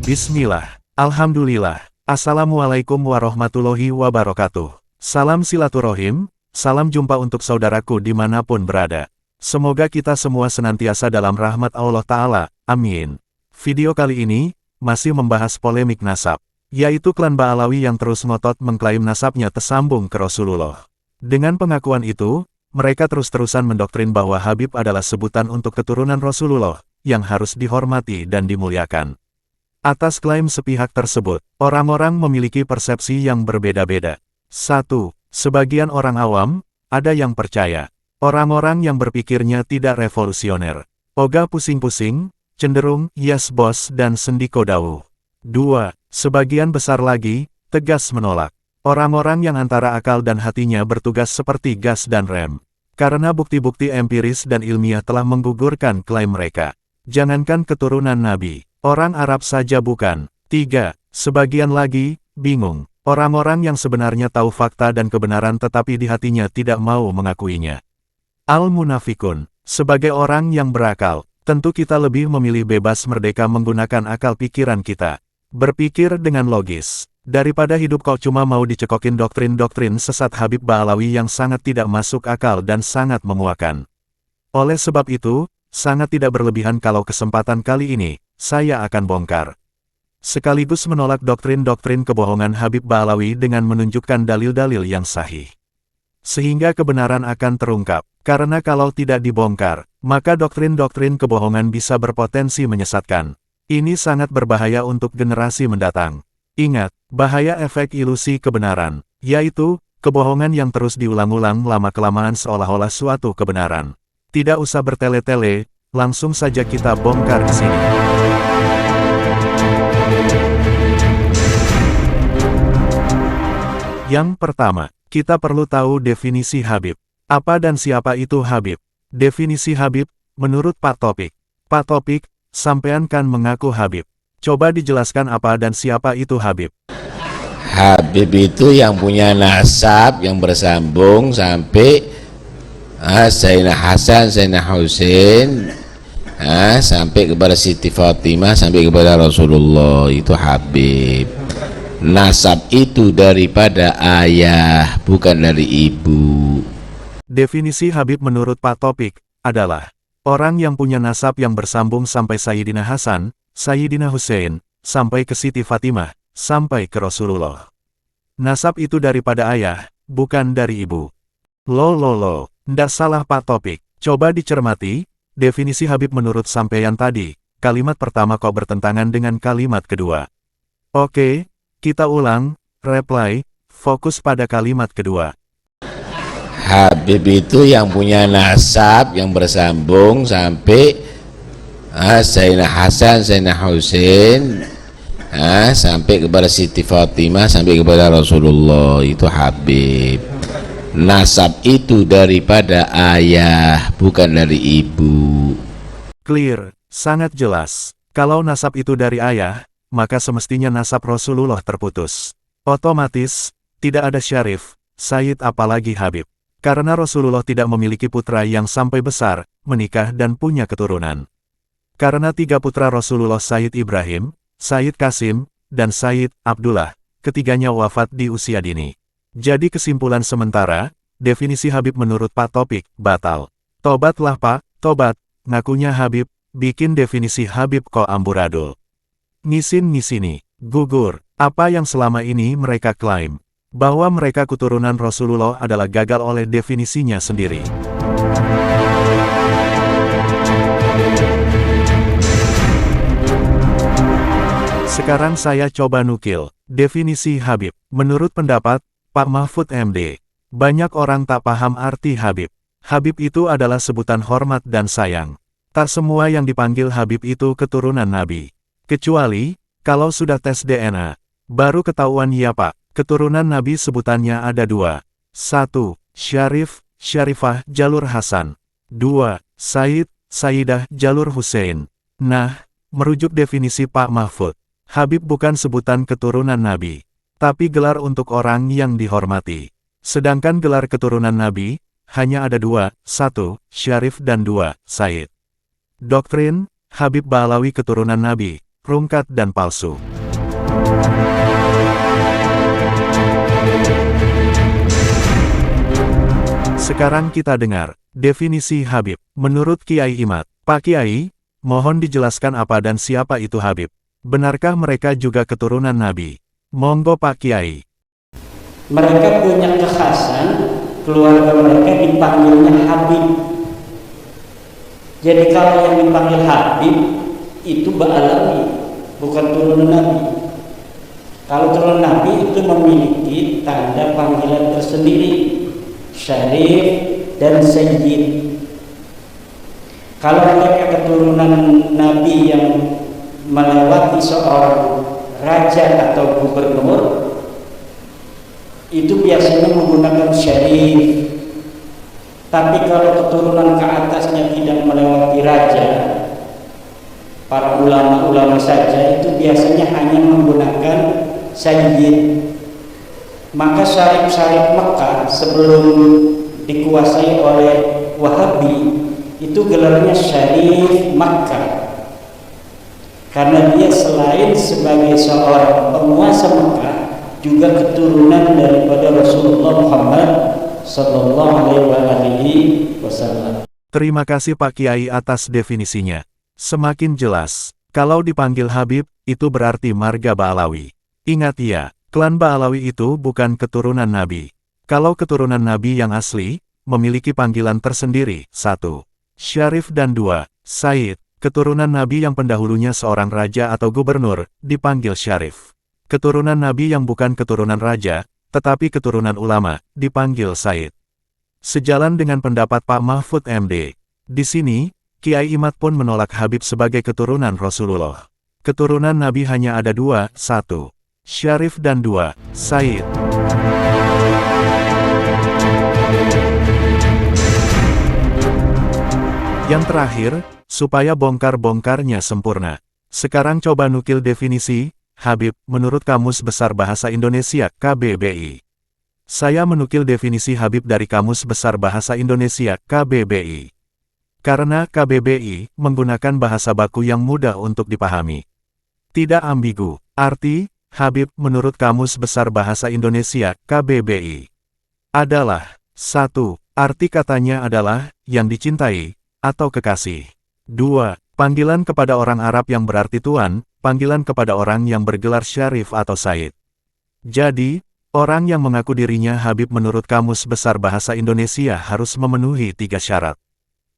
Bismillah, Alhamdulillah, Assalamualaikum warahmatullahi wabarakatuh. Salam silaturahim, salam jumpa untuk saudaraku dimanapun berada. Semoga kita semua senantiasa dalam rahmat Allah Ta'ala, amin. Video kali ini, masih membahas polemik nasab, yaitu klan Ba'alawi yang terus ngotot mengklaim nasabnya tersambung ke Rasulullah. Dengan pengakuan itu, mereka terus-terusan mendoktrin bahwa Habib adalah sebutan untuk keturunan Rasulullah, yang harus dihormati dan dimuliakan. Atas klaim sepihak tersebut, orang-orang memiliki persepsi yang berbeda-beda. 1. Sebagian orang awam, ada yang percaya. Orang-orang yang berpikirnya tidak revolusioner. Oga pusing-pusing, cenderung, yes bos dan sendiko dawuh. 2. Sebagian besar lagi, tegas menolak. Orang-orang yang antara akal dan hatinya bertugas seperti gas dan rem. Karena bukti-bukti empiris dan ilmiah telah menggugurkan klaim mereka. Jangankan keturunan Nabi, orang Arab saja bukan. 3. Sebagian lagi, bingung. Orang-orang yang sebenarnya tahu fakta dan kebenaran tetapi di hatinya tidak mau mengakuinya. Al-Munafikun, sebagai orang yang berakal, tentu kita lebih memilih bebas merdeka menggunakan akal pikiran kita. Berpikir dengan logis, daripada hidup kok cuma mau dicekokin doktrin-doktrin sesat Habib Ba'alawi yang sangat tidak masuk akal dan sangat memuakan. Oleh sebab itu, sangat tidak berlebihan kalau kesempatan kali ini, saya akan bongkar. Sekaligus menolak doktrin-doktrin kebohongan Habib Ba'alawi dengan menunjukkan dalil-dalil yang sahih. Sehingga kebenaran akan terungkap, karena kalau tidak dibongkar, maka doktrin-doktrin kebohongan bisa berpotensi menyesatkan. Ini sangat berbahaya untuk generasi mendatang. Ingat, bahaya efek ilusi kebenaran, yaitu, kebohongan yang terus diulang-ulang lama-kelamaan seolah-olah suatu kebenaran. Tidak usah bertele-tele, langsung saja kita bongkar di sini. Yang pertama, kita perlu tahu definisi Habib. Apa dan siapa itu Habib? Definisi Habib, menurut Pak Topik. Pak Topik, sampean kan mengaku Habib. Coba dijelaskan apa dan siapa itu Habib. Habib itu yang punya nasab yang bersambung sampai Sayyidina Hasan, Sayyidina Husain, sampai kepada Siti Fatimah, sampai kepada Rasulullah. Itu Habib. Nasab itu daripada ayah, bukan dari ibu. Definisi Habib menurut Pak Topik adalah orang yang punya nasab yang bersambung sampai Sayyidina Hasan, Sayyidina Husain, sampai ke Siti Fatimah, sampai ke Rasulullah. Nasab itu daripada ayah, bukan dari ibu. Lo, ndak salah Pak Topik. Coba dicermati, definisi Habib menurut sampeyan tadi, kalimat pertama kok bertentangan dengan kalimat kedua. Oke, kita ulang, reply, fokus pada kalimat kedua. Habib itu yang punya nasab yang bersambung sampai Sayyidina Hasan, Sayyidina Husain, sampai kepada Siti Fatimah, sampai kepada Rasulullah. Itu Habib. Nasab itu daripada ayah, bukan dari ibu. Clear, sangat jelas. Kalau nasab itu dari ayah, maka semestinya nasab Rasulullah terputus. Otomatis, tidak ada Syarif, Sayyid apalagi Habib. Karena Rasulullah tidak memiliki putra yang sampai besar, menikah dan punya keturunan. Karena 3 putra Rasulullah Sayyid Ibrahim, Sayyid Qasim, dan Sayyid Abdullah, ketiganya wafat di usia dini. Jadi kesimpulan sementara, definisi Habib menurut Pak Topik, batal. Tobatlah Pak, tobat, ngakunya Habib, bikin definisi Habib kok amburadul. Ngisin-ngisini, gugur, apa yang selama ini mereka klaim. Bahwa mereka keturunan Rasulullah adalah gagal oleh definisinya sendiri. Sekarang saya coba nukil, definisi Habib. Menurut pendapat Pak Mahfud MD, banyak orang tak paham arti Habib. Habib itu adalah sebutan hormat dan sayang. Tak semua yang dipanggil Habib itu keturunan Nabi. Kecuali, kalau sudah tes DNA, baru ketahuan ya Pak, keturunan Nabi sebutannya ada 2. 1. Syarif, Syarifah, jalur Hasan. 2. Sayyid, Sayyidah, jalur Husain. Nah, merujuk definisi Pak Mahfud, Habib bukan sebutan keturunan Nabi, tapi gelar untuk orang yang dihormati. Sedangkan gelar keturunan Nabi, hanya ada 2, 1, Syarif dan 2, Sayyid. Doktrin, Habib Ba'alawi keturunan Nabi, rungkat dan palsu. Sekarang kita dengar definisi Habib. Menurut Kiai Imad, Pak Kiai, mohon dijelaskan apa dan siapa itu Habib. Benarkah mereka juga keturunan Nabi? Monggo Pak Kiai. Mereka punya kekhasan, keluarga mereka dipanggilnya Habib. Jadi kalau yang dipanggil Habib itu Ba'alawi, bukan turunan Nabi. Kalau turunan Nabi itu memiliki tanda panggilan tersendiri, Syarif dan Sayyid. Kalau mereka keturunan Nabi yang melewati seorang raja atau gubernur, itu biasanya menggunakan Syarif. Tapi kalau keturunan ke atasnya tidak melewati raja, para ulama-ulama saja itu biasanya hanya menggunakan Sayyid. Maka syarif-syarif Mekah sebelum dikuasai oleh Wahabi itu gelarnya Syarif Makkah, karena dia selain sebagai seorang penguasa Mekah juga keturunan daripada Rasulullah Muhammad sallallahu alaihi wasallam. Terima kasih Pak Kiai atas definisinya. Semakin jelas, kalau dipanggil Habib, itu berarti marga Ba'alawi. Ingat ya, klan Ba'alawi itu bukan keturunan Nabi. Kalau keturunan Nabi yang asli, memiliki panggilan tersendiri. 1. Syarif dan 2. Sayyid. Keturunan Nabi yang pendahulunya seorang raja atau gubernur, dipanggil Syarif. Keturunan Nabi yang bukan keturunan raja, tetapi keturunan ulama, dipanggil Sayyid. Sejalan dengan pendapat Pak Mahfud MD, di sini, Kiai Imad pun menolak Habib sebagai keturunan Rasulullah. Keturunan Nabi hanya ada 2, 1. Syarif dan 2. Sayyid. Yang terakhir, supaya bongkar-bongkarnya sempurna. Sekarang coba nukil definisi Habib menurut Kamus Besar Bahasa Indonesia KBBI. Saya menukil definisi Habib dari Kamus Besar Bahasa Indonesia KBBI. Karena KBBI menggunakan bahasa baku yang mudah untuk dipahami. Tidak ambigu. Arti Habib menurut Kamus Besar Bahasa Indonesia KBBI adalah 1. Arti katanya adalah yang dicintai atau kekasih. 2. Panggilan kepada orang Arab yang berarti tuan, panggilan kepada orang yang bergelar Syarif atau Sayyid. Jadi, orang yang mengaku dirinya Habib menurut Kamus Besar Bahasa Indonesia harus memenuhi 3 syarat.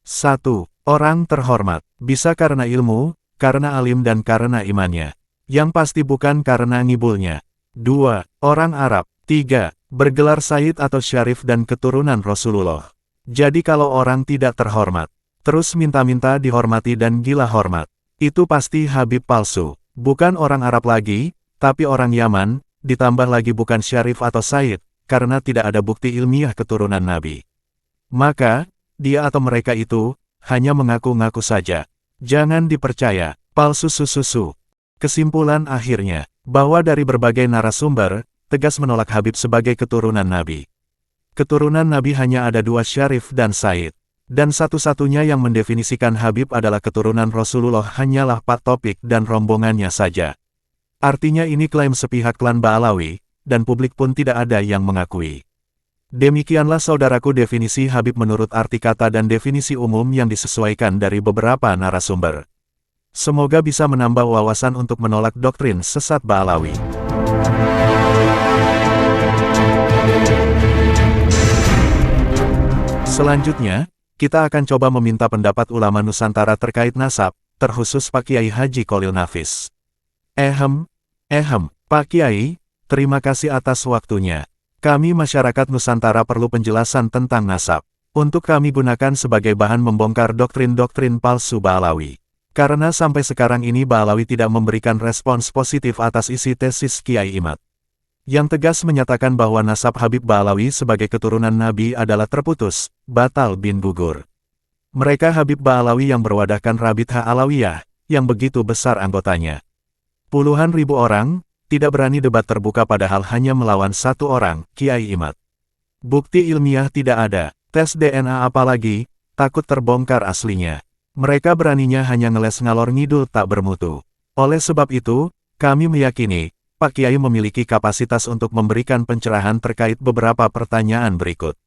1. Orang terhormat, bisa karena ilmu, karena alim dan karena imannya. Yang pasti bukan karena ngibulnya. 2. Orang Arab. 3. Bergelar Sayyid atau Syarif dan keturunan Rasulullah. Jadi kalau orang tidak terhormat, terus minta-minta dihormati dan gila hormat, itu pasti Habib palsu. Bukan orang Arab lagi, tapi orang Yaman, ditambah lagi bukan Syarif atau Sayyid, karena tidak ada bukti ilmiah keturunan Nabi. Maka, dia atau mereka itu, hanya mengaku-ngaku saja. Jangan dipercaya, palsu susu. Kesimpulan akhirnya, bahwa dari berbagai narasumber, tegas menolak Habib sebagai keturunan Nabi. Keturunan Nabi hanya ada 2 Syarif dan Sayyid. Dan satu-satunya yang mendefinisikan Habib adalah keturunan Rasulullah hanyalah Pak Topik dan rombongannya saja. Artinya ini klaim sepihak klan Ba'alawi, dan publik pun tidak ada yang mengakui. Demikianlah saudaraku definisi Habib menurut arti kata dan definisi umum yang disesuaikan dari beberapa narasumber. Semoga bisa menambah wawasan untuk menolak doktrin sesat Ba'alawi. Selanjutnya, kita akan coba meminta pendapat ulama Nusantara terkait nasab, terkhusus Pak Kiai Haji Kholil Nafis. Pak Kiai, terima kasih atas waktunya. Kami masyarakat Nusantara perlu penjelasan tentang nasab. Untuk kami gunakan sebagai bahan membongkar doktrin-doktrin palsu Ba'alawi. Karena sampai sekarang ini Ba'alawi tidak memberikan respons positif atas isi tesis Kiai Imad. Yang tegas menyatakan bahwa nasab Habib Ba'alawi sebagai keturunan Nabi adalah terputus, batal bin gugur. Mereka Habib Ba'alawi yang berwadahkan Rabithah Alawiyah, yang begitu besar anggotanya. Puluhan ribu orang, tidak berani debat terbuka padahal hanya melawan 1 orang, Kiai Imad. Bukti ilmiah tidak ada, tes DNA apalagi, takut terbongkar aslinya. Mereka beraninya hanya ngeles ngalor ngidul tak bermutu. Oleh sebab itu, kami meyakini, Pak Kiai memiliki kapasitas untuk memberikan pencerahan terkait beberapa pertanyaan berikut.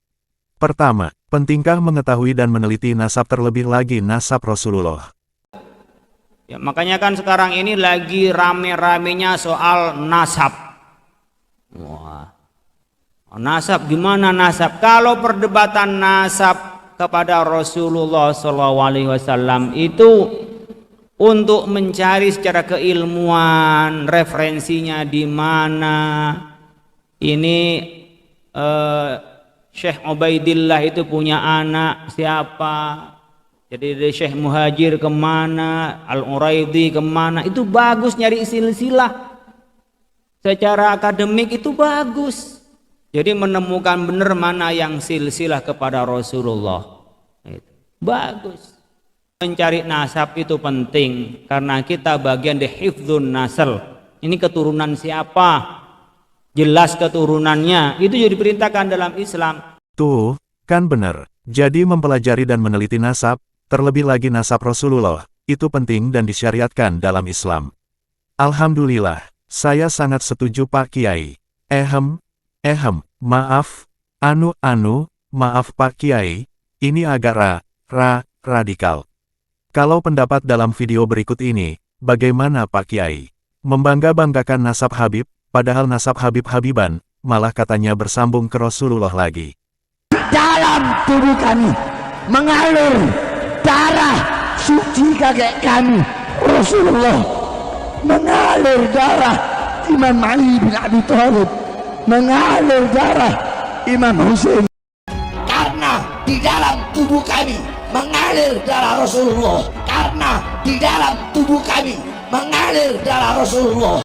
Pertama, pentingkah mengetahui dan meneliti nasab terlebih lagi nasab Rasulullah? Ya, makanya kan sekarang ini lagi rame-ramenya soal nasab. Wah, nasab gimana nasab? Kalau perdebatan nasab kepada Rasulullah SAW itu untuk mencari secara keilmuan referensinya di mana. Ini Syekh Ubaidillah itu punya anak siapa, jadi dari Syekh Muhajir kemana, Al-Uraidi kemana, itu bagus nyari silsilah secara akademik, itu bagus. Jadi menemukan benar mana yang silsilah kepada Rasulullah, itu bagus. Mencari nasab itu penting karena kita bagian di hifdzun nasl. Ini keturunan siapa? Jelas keturunannya. Itu juga diperintahkan dalam Islam. Tuh, kan bener. Jadi mempelajari dan meneliti nasab, terlebih lagi nasab Rasulullah, itu penting dan disyariatkan dalam Islam. Alhamdulillah, saya sangat setuju Pak Kiai. Maaf, maaf Pak Kiai, ini agak radikal. Kalau pendapat dalam video berikut ini, bagaimana Pak Kiai? Membangga-banggakan nasab Habib, padahal nasab Habib-Habiban, malah katanya bersambung ke Rasulullah lagi. Dalam tubuh kami mengalir darah suci kakek kami Rasulullah, mengalir darah Imam Ali bin Abi Thalib, mengalir darah Imam Husain. Karena di dalam tubuh kami mengalir darah Rasulullah, karena di dalam tubuh kami mengalir darah Rasulullah.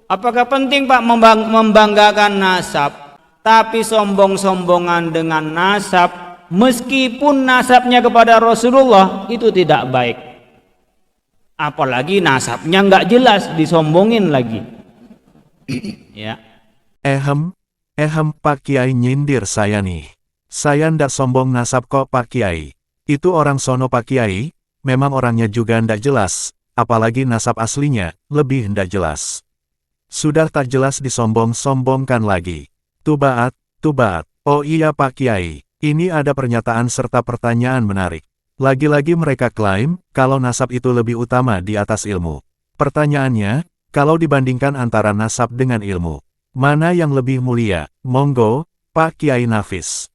Apakah penting Pak membanggakan nasab, tapi sombong-sombongan dengan nasab, meskipun nasabnya kepada Rasulullah, itu tidak baik. Apalagi nasabnya nggak jelas, disombongin lagi. Ya. Pak Kiai nyindir saya nih. Saya ndak sombong nasab kok Pak Kiai. Itu orang sono Pak Kiai, memang orangnya juga ndak jelas, apalagi nasab aslinya, lebih ndak jelas. Sudah tak jelas disombong-sombongkan lagi. Tubaat. Oh iya Pak Kiai, ini ada pernyataan serta pertanyaan menarik. Lagi-lagi mereka klaim, kalau nasab itu lebih utama di atas ilmu. Pertanyaannya, kalau dibandingkan antara nasab dengan ilmu, mana yang lebih mulia? Monggo, Pak Kiai Nafis.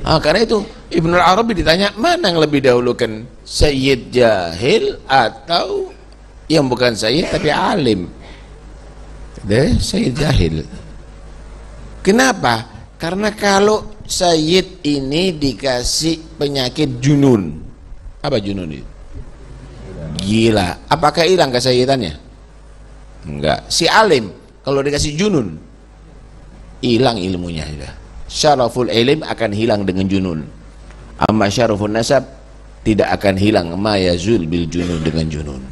Karena itu Ibnu Arabi ditanya, mana yang lebih dahulukan, Sayyid jahil atau yang bukan Sayyid tapi alim? Sayyid jahil. Kenapa? Karena kalau Sayyid ini dikasih penyakit junun. Apa junun itu? Gila. Apakah hilang kesayyidannya? Enggak. Si alim kalau dikasih junun, hilang ilmunya. Syaraful ilm akan hilang dengan junun. Amma syarafun nasab tidak akan hilang ma yazul bil junun dengan junun.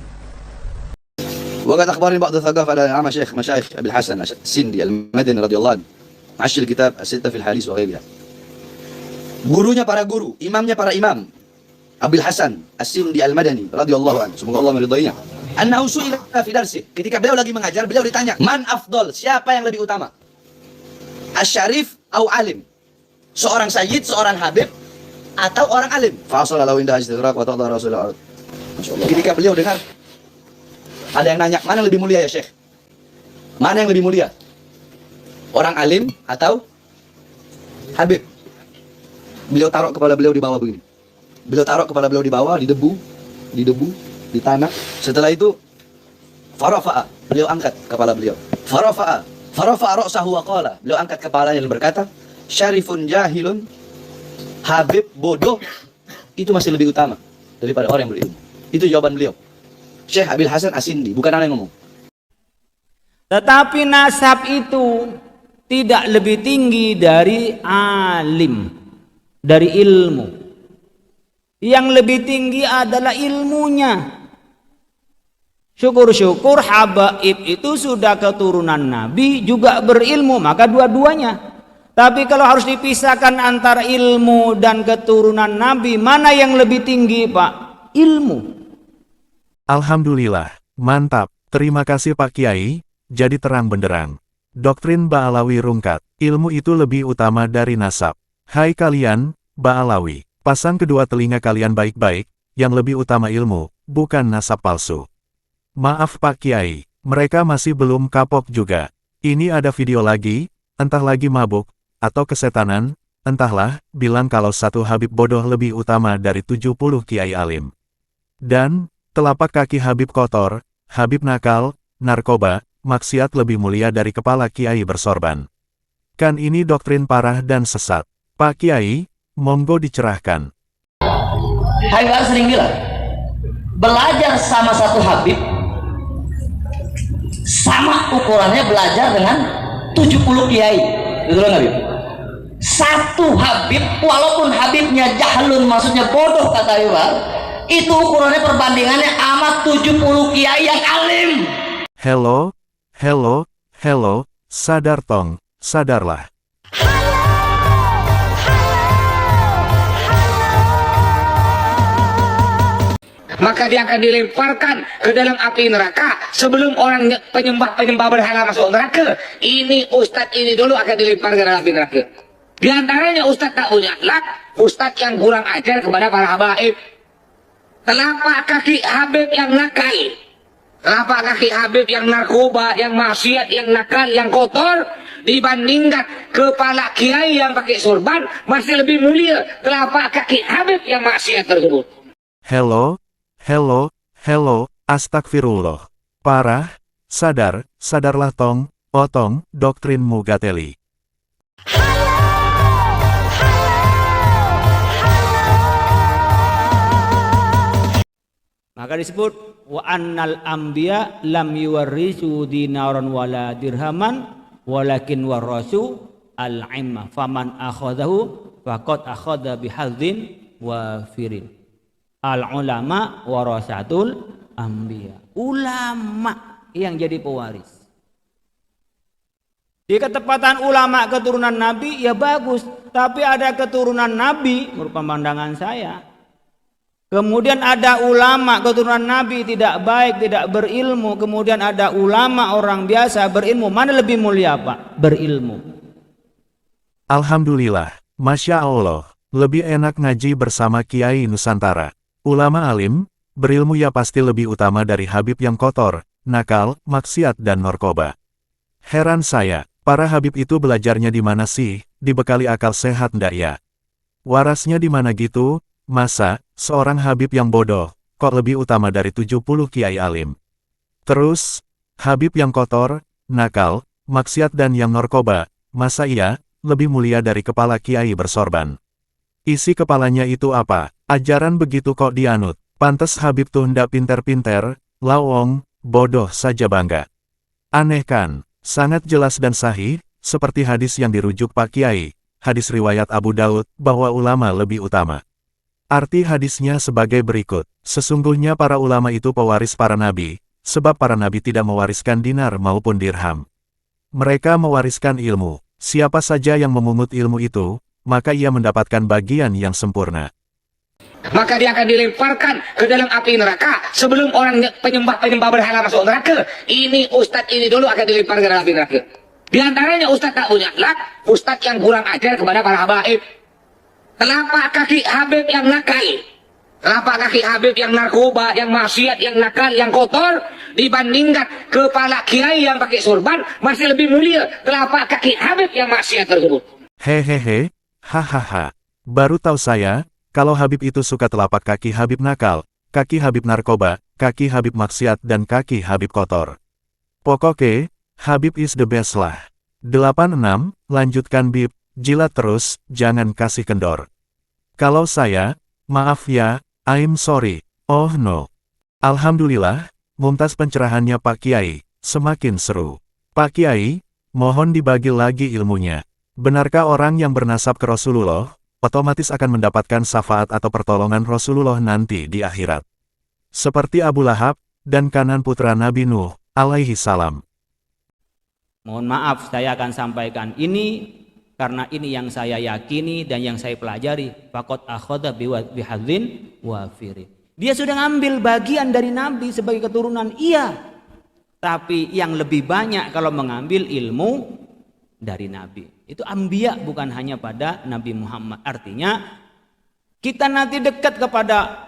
وقد أخبرني بعض الثقافة على عام مشايخ أبي الحسن السندي المدني رضي الله عنه معشر الكتاب الستة في الحديث وغيرها. Gurunya para guru, imamnya para imam, Abil Hasan As-Sindi Al-Madani radhiyallahu anhu, semoga Allah meridainya. Annahu su'ila fi darsi, ketika beliau lagi mengajar, beliau ditanya, man afdal, siapa yang lebih utama? Asy-syarif atau alim? Seorang sayyid, seorang habib, atau orang alim? Fasala lahu inda istidrak wa ta'ala Rasulullah. Masyaallah. Ketika beliau dengar ada yang nanya, mana yang lebih mulia ya Syekh? Mana yang lebih mulia? Orang alim atau habib? Beliau taruh kepala beliau di bawah begini. Beliau taruh kepala beliau di bawah, di debu, di tanah. Setelah itu, farafa'a, beliau angkat kepala beliau. Farafa'a ra'sahu wa qala. Beliau angkat kepalanya dan berkata, syarifun jahilun, habib bodoh, itu masih lebih utama daripada orang yang berilmu. Itu jawaban beliau. Syekh Abil Hasan As-Sindi, bukan anak yang ngomong. Tetapi nasab itu tidak lebih tinggi dari alim, dari ilmu. Yang lebih tinggi adalah ilmunya. Syukur-syukur habaib itu sudah keturunan Nabi, juga berilmu, maka dua-duanya. Tapi kalau harus dipisahkan antara ilmu dan keturunan Nabi, mana yang lebih tinggi Pak? Ilmu. Alhamdulillah, Mantap, terima kasih Pak Kiai, jadi terang benderang. Doktrin Ba'alawi rungkat, ilmu itu lebih utama dari nasab. Hai kalian, Ba'alawi, pasang kedua telinga kalian baik-baik, yang lebih utama ilmu, bukan nasab palsu. Maaf Pak Kiai, mereka masih belum kapok juga. Ini ada video lagi, entah lagi mabuk, atau kesetanan, entahlah, bilang kalau satu Habib bodoh lebih utama dari 70 Kiai alim. Dan, telapak kaki Habib kotor, Habib nakal, narkoba, maksiat lebih mulia dari kepala Kiai bersorban. Kan ini doktrin parah dan sesat. Pak Kiai, monggo dicerahkan. Habib sering bilang, belajar sama satu Habib, sama ukurannya belajar dengan 70 Kiai. Betul nggak Habib? Satu Habib, walaupun Habibnya jahlun, maksudnya bodoh kata Habib, itu ukurannya perbandingannya amat 70 Kiai yang alim. Hello, sadar tong, sadarlah. Maka dia akan dilemparkan ke dalam api neraka sebelum orang penyembah berhala masuk neraka. Ini ustadz ini dulu akan dilemparkan ke dalam api neraka. Di antaranya ustadz tak punya akhlak, ustadz yang kurang ajar kepada para habaib. Telapak kaki Habib yang nakal, telapak kaki Habib yang narkoba, yang maksiat, yang nakal, yang kotor, dibandingkan kepala kiai yang pakai sorban, masih lebih mulia telapak kaki Habib yang maksiat tersebut. Hello, astagfirullah. Parah, sadarlah tong, otong, doktrin Mugateli. Maka disebut wa annal anbiya lam yuwarrisu dinaran wala dirhaman walakin warasu al-ilma faman akhadahu faqad akhadha bihadzin wafirin. Al-ulama warasatul anbiya. Ulama yang jadi pewaris. Di ketepatan ulama keturunan Nabi ya bagus, tapi ada keturunan Nabi menurut pandangan saya. Kemudian ada ulama keturunan Nabi tidak baik, tidak berilmu. Kemudian ada ulama orang biasa berilmu. Mana lebih mulia Pak? Berilmu. Alhamdulillah, Masya Allah, lebih enak ngaji bersama Kiai Nusantara. Ulama alim, berilmu ya pasti lebih utama dari Habib yang kotor, nakal, maksiat dan narkoba. Heran saya, para Habib itu belajarnya di mana sih? Dibekali akal sehat ndak ya? Warasnya di mana gitu? Masa, seorang Habib yang bodoh, kok lebih utama dari 70 Kiai alim? Terus, Habib yang kotor, nakal, maksiat dan yang narkoba, masa iya, lebih mulia dari kepala Kiai bersorban? Isi kepalanya itu apa? Ajaran begitu kok dianut? Pantes Habib tuh ndak pinter-pinter, lawong, bodoh saja bangga. Aneh kan? Sangat jelas dan sahih, seperti hadis yang dirujuk Pak Kiai, hadis riwayat Abu Daud, bahwa ulama lebih utama. Arti hadisnya sebagai berikut, sesungguhnya para ulama itu pewaris para nabi, sebab para nabi tidak mewariskan dinar maupun dirham. Mereka mewariskan ilmu, siapa saja yang memungut ilmu itu, maka ia mendapatkan bagian yang sempurna. Maka dia akan dilemparkan ke dalam api neraka sebelum orang penyembah berhala masuk neraka. Ini ustadz ini dulu akan dilemparkan ke dalam api neraka. Di antaranya ustadz tak punya akhlak, ustadz yang kurang ajar kepada para habaib. Telapak kaki Habib yang nakal, telapak kaki Habib yang narkoba, yang maksiat, yang nakal, yang kotor, dibandingkan kepala kiai yang pakai sorban, masih lebih mulia telapak kaki Habib yang maksiat tersebut. Hehehe, hahaha. Baru tahu saya, kalau Habib itu suka telapak kaki Habib nakal, kaki Habib narkoba, kaki Habib maksiat dan kaki Habib kotor. Pokoknya, Habib is the best lah. 86, lanjutkan Bib. Jilat terus, jangan kasih kendor. Kalau saya, maaf ya, I'm sorry, oh no. Alhamdulillah, mumtaz pencerahannya Pak Kiai, semakin seru. Pak Kiai, mohon dibagi lagi ilmunya. Benarkah orang yang bernasab ke Rasulullah, otomatis akan mendapatkan syafaat atau pertolongan Rasulullah nanti di akhirat? Seperti Abu Lahab, dan kanan putra Nabi Nuh, alaihi salam. Mohon maaf, saya akan sampaikan ini karena ini yang saya yakini dan yang saya pelajari. Faqad akhadha bihadzin wafirin. Dia sudah ngambil bagian dari Nabi sebagai keturunan, iya. Tapi yang lebih banyak kalau mengambil ilmu dari Nabi. Itu anbiya, bukan hanya pada Nabi Muhammad. Artinya kita nanti dekat kepada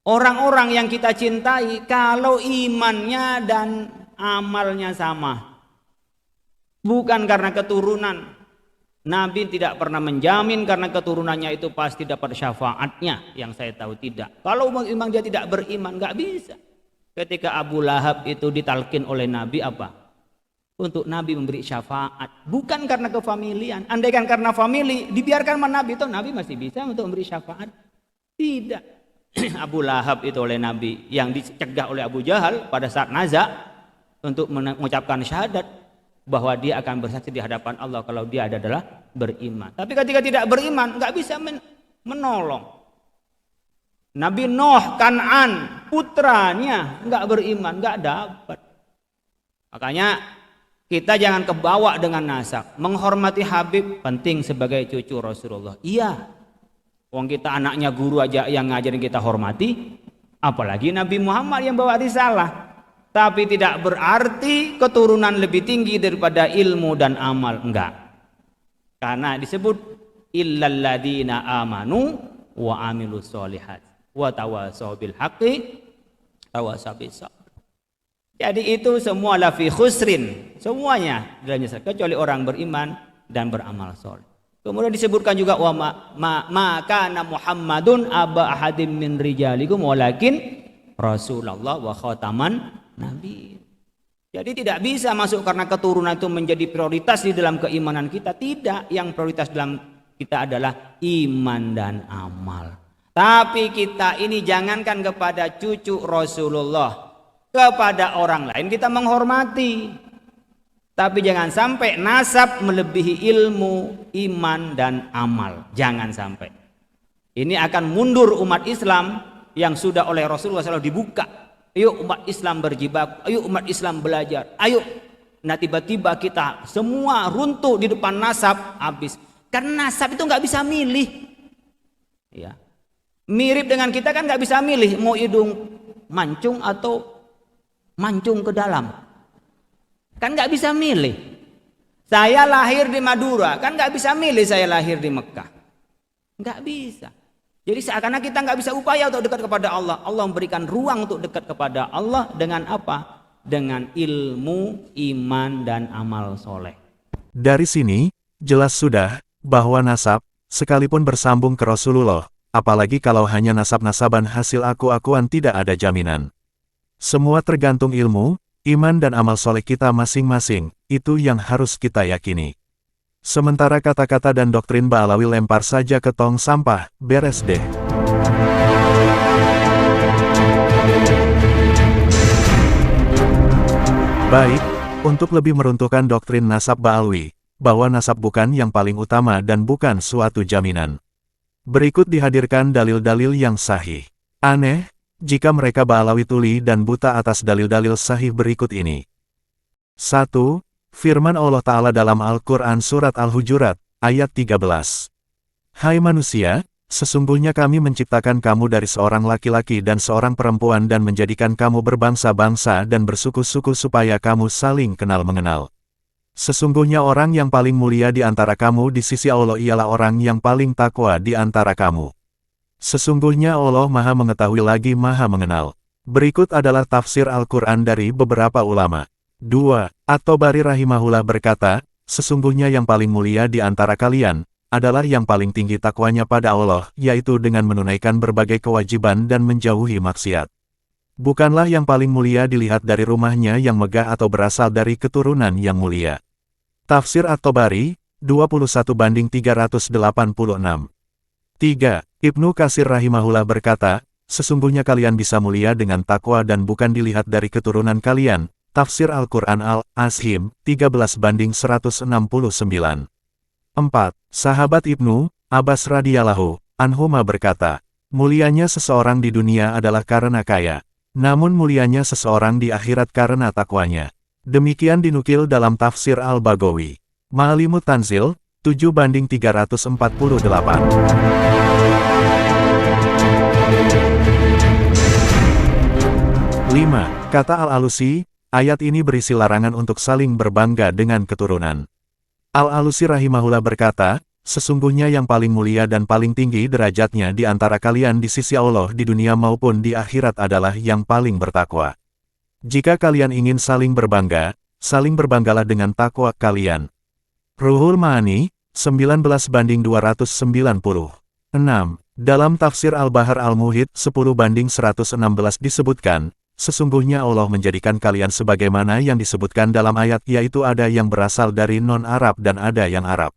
orang-orang yang kita cintai kalau imannya dan amalnya sama. Bukan karena keturunan. Nabi tidak pernah menjamin karena keturunannya itu pasti dapat syafaatnya. Yang saya tahu tidak. Kalau memang dia tidak beriman, nggak bisa. Ketika Abu Lahab itu ditalkin oleh Nabi apa? Untuk Nabi memberi syafaat. Bukan karena kefamilian. Andaikan karena famili, dibiarkan sama Nabi itu, Nabi masih bisa untuk memberi syafaat. Tidak. Abu Lahab itu oleh Nabi yang dicegah oleh Abu Jahal pada saat nazak untuk mengucapkan syahadat bahwa dia akan bersaksi di hadapan Allah kalau dia adalah beriman. Tapi ketika tidak beriman, nggak bisa menolong. Nabi Nuh, Kan'an, putranya nggak beriman, nggak dapat. Makanya kita jangan kebawa dengan nasab. Menghormati Habib penting sebagai cucu Rasulullah. Iya. Wong kita anaknya guru aja yang ngajarin kita hormati, apalagi Nabi Muhammad yang bawa risalah. Tapi tidak berarti keturunan lebih tinggi daripada ilmu dan amal, enggak. Karena disebut illal ladzina amanu wa amilus solihat wa tawassaw bil haqqi tawassaw bis sabr. Jadi itu semua la fi khusrin, semuanya dalam nyesal kecuali orang beriman dan beramal soleh. Kemudian disebutkan juga wa ma kana Muhammadun aba ahadim min rijalikum walakin Rasulullah wa khataman nabi. Jadi tidak bisa masuk karena keturunan itu menjadi prioritas di dalam keimanan kita. Tidak, yang prioritas dalam kita adalah iman dan amal. Tapi kita ini jangankan kepada cucu Rasulullah, kepada orang lain kita menghormati. Tapi jangan sampai nasab melebihi ilmu, iman dan amal. Jangan sampai. Ini akan mundur umat Islam yang sudah oleh Rasulullah SAW dibuka. Ayo umat Islam berjibaku, ayo umat Islam belajar, ayo. Nah tiba-tiba kita semua runtuh di depan nasab, habis. Karena nasab itu nggak bisa milih. Ya. Mirip dengan kita kan nggak bisa milih mau hidung mancung atau mancung ke dalam. Kan nggak bisa milih. Saya lahir di Madura, kan nggak bisa milih saya lahir di Mekah. Nggak bisa. Jadi seakan-akan kita nggak bisa upaya untuk dekat kepada Allah. Allah memberikan ruang untuk dekat kepada Allah dengan apa? Dengan ilmu, iman, dan amal soleh. Dari sini, jelas sudah, bahwa nasab, sekalipun bersambung ke Rasulullah, apalagi kalau hanya nasab-nasaban hasil aku-akuan tidak ada jaminan. Semua tergantung ilmu, iman dan amal soleh kita masing-masing, itu yang harus kita yakini. Sementara kata-kata dan doktrin Ba'alawi lempar saja ke tong sampah, beres deh. Baik, untuk lebih meruntuhkan doktrin nasab Ba'alawi, bahwa nasab bukan yang paling utama dan bukan suatu jaminan. Berikut dihadirkan dalil-dalil yang sahih. Aneh, jika mereka Ba'alawi tuli dan buta atas dalil-dalil sahih berikut ini. 1. Firman Allah Ta'ala dalam Al-Quran Surat Al-Hujurat, ayat 13. Hai manusia, sesungguhnya kami menciptakan kamu dari seorang laki-laki dan seorang perempuan dan menjadikan kamu berbangsa-bangsa dan bersuku-suku supaya kamu saling kenal-mengenal. Sesungguhnya orang yang paling mulia di antara kamu di sisi Allah ialah orang yang paling takwa di antara kamu. Sesungguhnya Allah Maha Mengetahui lagi Maha Mengenal. Berikut adalah tafsir Al-Quran dari beberapa ulama. 2. At-Tabari rahimahullah berkata, sesungguhnya yang paling mulia di antara kalian, adalah yang paling tinggi takwanya pada Allah, yaitu dengan menunaikan berbagai kewajiban dan menjauhi maksiat. Bukanlah yang paling mulia dilihat dari rumahnya yang megah atau berasal dari keturunan yang mulia. Tafsir At-Tabari, 21:386. 3. Ibnu Katsir rahimahullah berkata, sesungguhnya kalian bisa mulia dengan takwa dan bukan dilihat dari keturunan kalian. Tafsir Al-Quran Al-Ashim, 13:169. 4. Sahabat Ibnu Abbas radhiyallahu anhuma berkata, mulianya seseorang di dunia adalah karena kaya, namun mulianya seseorang di akhirat karena takwanya. Demikian dinukil dalam tafsir Al-Baghawi. Ma'alimut Tanzil, 7:348. 5. Kata Al-Alusi, ayat ini berisi larangan untuk saling berbangga dengan keturunan. Al-Alusi rahimahullah berkata, sesungguhnya yang paling mulia dan paling tinggi derajatnya di antara kalian di sisi Allah di dunia maupun di akhirat adalah yang paling bertakwa. Jika kalian ingin saling berbanggalah dengan takwa kalian. Ruhul Ma'ani, 19/290. 6. Dalam tafsir Al-Bahar Al-Muhit 10/116 disebutkan, sesungguhnya Allah menjadikan kalian sebagaimana yang disebutkan dalam ayat, yaitu ada yang berasal dari non-Arab dan ada yang Arab.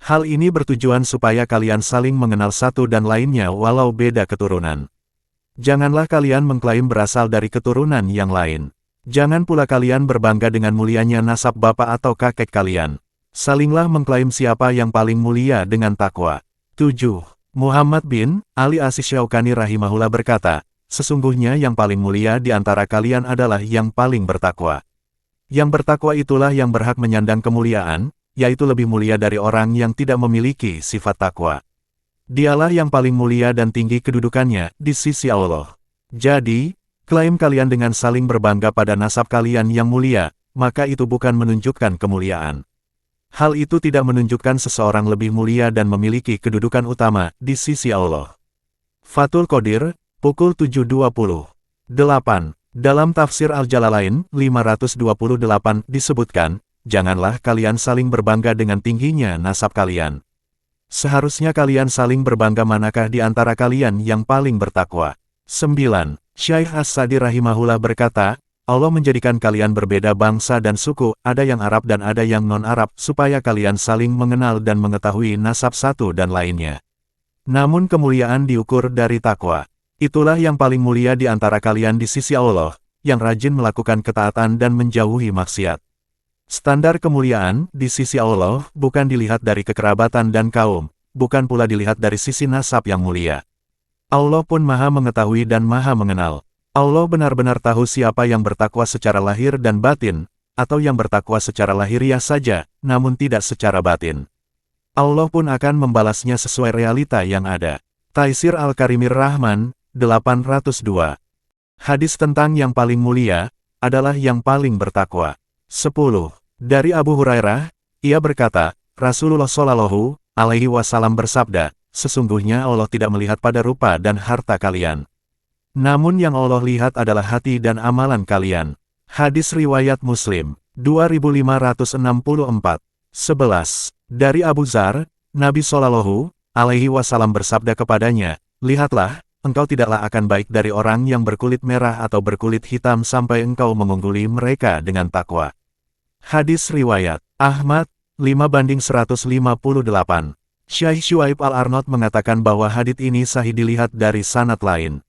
Hal ini bertujuan supaya kalian saling mengenal satu dan lainnya walau beda keturunan. Janganlah kalian mengklaim berasal dari keturunan yang lain. Jangan pula kalian berbangga dengan mulianya nasab bapak atau kakek kalian. Salinglah mengklaim siapa yang paling mulia dengan takwa. 7. Muhammad bin Ali As-Syaukani rahimahullah berkata, sesungguhnya yang paling mulia di antara kalian adalah yang paling bertakwa. Yang bertakwa itulah yang berhak menyandang kemuliaan, yaitu lebih mulia dari orang yang tidak memiliki sifat takwa. Dialah yang paling mulia dan tinggi kedudukannya di sisi Allah. Jadi, klaim kalian dengan saling berbangga pada nasab kalian yang mulia, maka itu bukan menunjukkan kemuliaan. Hal itu tidak menunjukkan seseorang lebih mulia dan memiliki kedudukan utama di sisi Allah. Fathul Qadir, pukul 7.20. 8. Dalam tafsir Al-Jalalain 528 disebutkan, janganlah kalian saling berbangga dengan tingginya nasab kalian. Seharusnya kalian saling berbangga manakah di antara kalian yang paling bertakwa. 9. Syekh As-Sa'di rahimahullah berkata, Allah menjadikan kalian berbeda bangsa dan suku, ada yang Arab dan ada yang non-Arab, supaya kalian saling mengenal dan mengetahui nasab satu dan lainnya. Namun kemuliaan diukur dari takwa. Itulah yang paling mulia di antara kalian di sisi Allah, yang rajin melakukan ketaatan dan menjauhi maksiat. Standar kemuliaan di sisi Allah bukan dilihat dari kekerabatan dan kaum, bukan pula dilihat dari sisi nasab yang mulia. Allah pun Maha mengetahui dan Maha mengenal. Allah benar-benar tahu siapa yang bertakwa secara lahir dan batin, atau yang bertakwa secara lahiriah saja, namun tidak secara batin. Allah pun akan membalasnya sesuai realita yang ada. Taisir Al-Karimir Rahman, 802. Hadis tentang yang paling mulia, adalah yang paling bertakwa. 10. Dari Abu Hurairah, ia berkata, Rasulullah Shallallahu Alaihi Wasallam bersabda, sesungguhnya Allah tidak melihat pada rupa dan harta kalian. Namun yang Allah lihat adalah hati dan amalan kalian. Hadis riwayat Muslim, 2564. 11. Dari Abu Dzar, Nabi Shallallahu Alaihi Wasallam bersabda kepadanya, lihatlah, engkau tidaklah akan baik dari orang yang berkulit merah atau berkulit hitam sampai engkau mengungguli mereka dengan takwa. Hadis riwayat Ahmad, 5/158. Syekh Syuaib Al-Arnaud mengatakan bahwa hadits ini sahih dilihat dari sanad lain.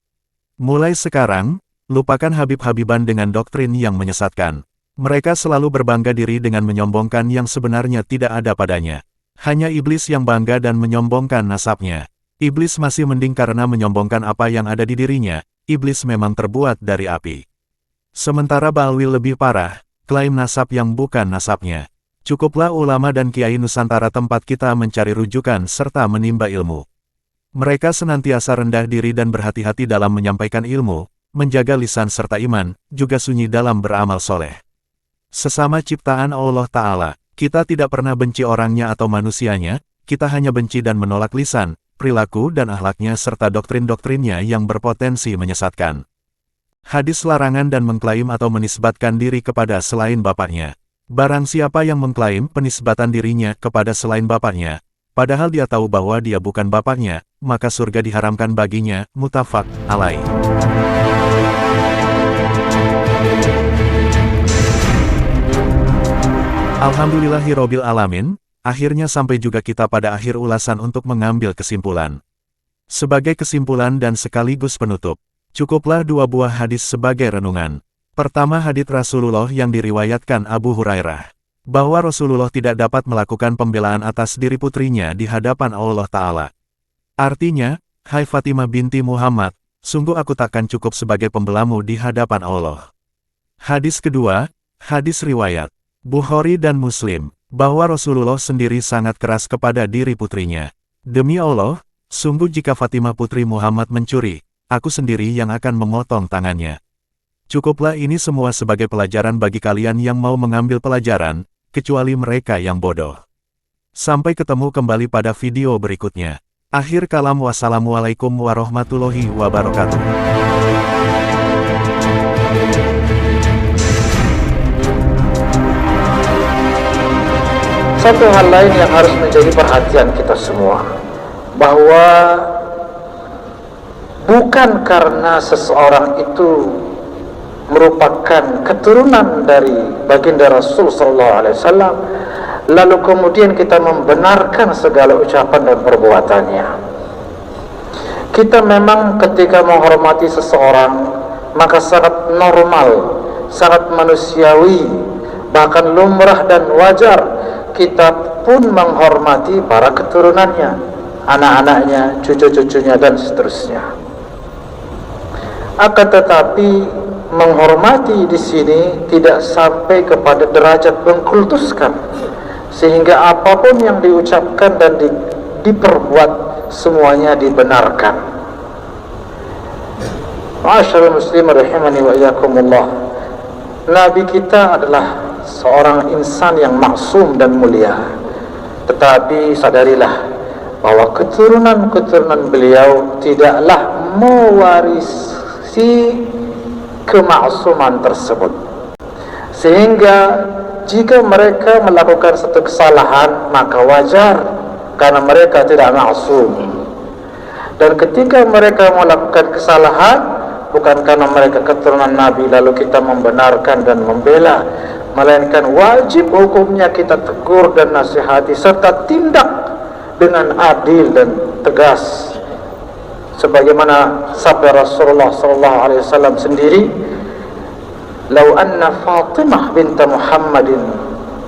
Mulai sekarang, lupakan Habib-Habiban dengan doktrin yang menyesatkan. Mereka selalu berbangga diri dengan menyombongkan yang sebenarnya tidak ada padanya. Hanya iblis yang bangga dan menyombongkan nasabnya. Iblis masih mending karena menyombongkan apa yang ada di dirinya, iblis memang terbuat dari api. Sementara Ba'alwi lebih parah, klaim nasab yang bukan nasabnya. Cukuplah ulama dan kiai Nusantara tempat kita mencari rujukan serta menimba ilmu. Mereka senantiasa rendah diri dan berhati-hati dalam menyampaikan ilmu, menjaga lisan serta iman, juga sunyi dalam beramal soleh. Sesama ciptaan Allah Ta'ala, kita tidak pernah benci orangnya atau manusianya, kita hanya benci dan menolak lisan, perilaku dan akhlaknya serta doktrin-doktrinnya yang berpotensi menyesatkan. Hadis larangan dan mengklaim atau menisbatkan diri kepada selain bapaknya. Barang siapa yang mengklaim penisbatan dirinya kepada selain bapaknya, padahal dia tahu bahwa dia bukan bapaknya, maka surga diharamkan baginya, muttafaq alaih. Alhamdulillahirobbil alamin, akhirnya sampai juga kita pada akhir ulasan untuk mengambil kesimpulan. Sebagai kesimpulan dan sekaligus penutup, cukuplah dua buah hadis sebagai renungan. Pertama, hadits Rasulullah yang diriwayatkan Abu Hurairah, bahwa Rasulullah tidak dapat melakukan pembelaan atas diri putrinya di hadapan Allah Ta'ala. Artinya, hai Fatimah binti Muhammad, sungguh aku takkan cukup sebagai pembelamu di hadapan Allah. Hadis kedua, hadis riwayat Bukhari dan Muslim, bahwa Rasulullah sendiri sangat keras kepada diri putrinya. Demi Allah, sungguh jika Fatimah putri Muhammad mencuri, aku sendiri yang akan memotong tangannya. Cukuplah ini semua sebagai pelajaran bagi kalian yang mau mengambil pelajaran, kecuali mereka yang bodoh. Sampai ketemu kembali pada video berikutnya. Akhir kalam, wassalamualaikum warahmatullahi wabarakatuh. Satu hal lain yang harus menjadi perhatian kita semua, bahwa bukan karena seseorang itu merupakan keturunan dari baginda Rasul sallallahu alaihi wasallam lalu kemudian kita membenarkan segala ucapan dan perbuatannya. Kita memang ketika menghormati seseorang maka sangat normal, sangat manusiawi, bahkan lumrah dan wajar kita pun menghormati para keturunannya, anak-anaknya, cucu-cucunya dan seterusnya. Akan tetapi menghormati di sini tidak sampai kepada derajat mengkultuskan, sehingga apapun yang diucapkan dan diperbuat semuanya dibenarkan. Ma'asyiral muslimin rahimani wa iyyakumullah. Nabi kita adalah seorang insan yang maksum dan mulia, tetapi sadarilah bahwa keturunan-keturunan beliau tidaklah mewarisi kemaksuman tersebut, sehingga jika mereka melakukan satu kesalahan maka wajar karena mereka tidak maksum. Dan ketika mereka melakukan kesalahan bukan karena mereka keturunan Nabi lalu kita membenarkan dan membela, melainkan wajib hukumnya kita tegur dan nasihati serta tindak dengan adil dan tegas, sebagaimana sabda Rasulullah sallallahu alaihi wasallam sendiri, "Lau anna Fatimah bint Muhammadin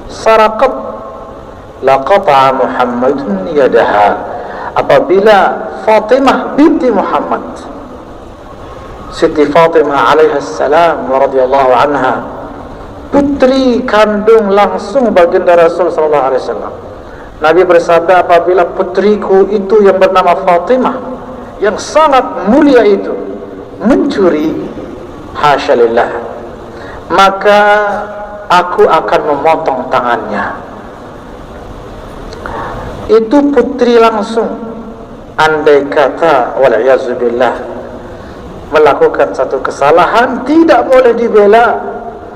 saraqat laqata'a Muhammadun yadaha." Apabila Fatimah binti Muhammad, Siti Fatimah alaihi salam radhiyallahu anha, putri kandung langsung baginda Rasul sallallahu alaihi wasallam, Nabi bersabda, apabila putriku itu yang bernama Fatimah yang sangat mulia itu mencuri, hasyalillah, maka aku akan memotong tangannya. Itu putri langsung. Andai kata wal'iyazubillah melakukan satu kesalahan, tidak boleh dibela,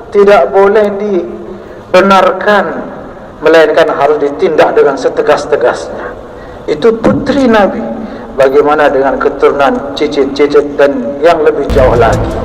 tidak boleh dibenarkan, melainkan harus ditindak dengan setegas-tegasnya. Itu putri Nabi. Bagaimana dengan keturunan cicit-cicit dan yang lebih jauh lagi?